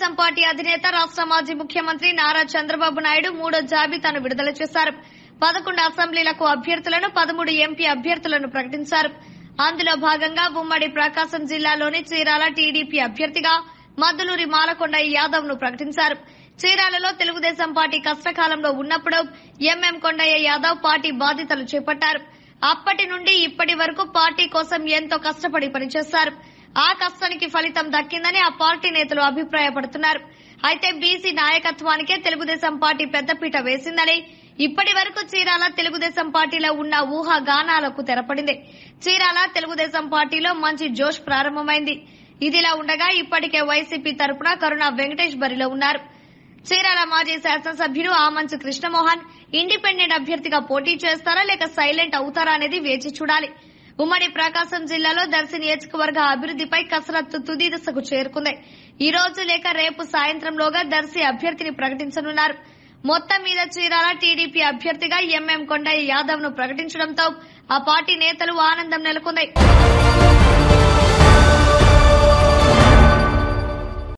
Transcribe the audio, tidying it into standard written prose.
Telugu Desam party అధినేత రాష్ట్ర మాజీ ముఖ్యమంత్రి నారా చంద్రబాబు నాయుడు మూడో జాబితాను విడుదల చేశారు. 11 అసెంబ్లీలకు అభ్యర్థులను, 13 ఎంపీ అభ్యర్థులను ప్రకటించారు. అందులో భాగంగా ఉమ్మడి ప్రకాశం జిల్లాలోని చీరాల టీడీపీ అభ్యర్థిగా మద్దులూరి మాలకొండయ్య యాదవ్ ను ప్రకటించారు. చీరాలలో తెలుగుదేశం పార్టీ కష్టకాలంలో ఉన్నప్పుడు ఎంఎం కొండయ్య యాదవ్ పార్టీ బాధ్యతలు చేపట్టారు. అప్పటి నుండి ఇప్పటి వరకు పార్టీ కోసం ఎంతో కష్టపడి పనిచేశారు. ఆ కష్టానికి ఫలితం దక్కిందని ఆ పార్టీ నేతలు అభిప్రాయపడుతున్నారు. అయితే బీసీ నాయకత్వానికే తెలుగుదేశం పార్టీ పెద్దపీట వేసిందని, ఇప్పటి వరకు చీరాల తెలుగుదేశం పార్టీలో ఉన్న ఊహాగానాలకు తెరపడింది. చీరాల తెలుగుదేశం పార్టీలో మంచి జోష్ ప్రారంభమైంది. ఇదిలా ఉండగా ఇప్పటికే వైసీపీ తరపున కరుణ వెంకటేష్ బరిలో ఉన్నారు. చీరాల మాజీ శాసనసభ్యులు ఆమంచి కృష్ణమోహన్ ఇండిపెండెంట్ అభ్యర్థిగా పోటీ చేస్తారా లేక సైలెంట్ అవుతారా అనేది వేచి చూడాలి. ఉమ్మడి ప్రకాశం జిల్లాలో దర్శి నియోజకవర్గ అభివృద్దిపై కసరత్తు తుది దశకు చేరుకుంది. ఈ రోజు లేక రేపు సాయంత్రంలోగా దర్శి అభ్యర్థిని ప్రకటించనున్నారు. మొత్తం మీద చీరాల టీడీపీ అభ్యర్థిగా ఎంఎం కొండయ్య యాదవ్ ను ప్రకటించడంతో ఆ పార్టీ నేతలు ఆనందం నెలకొంది.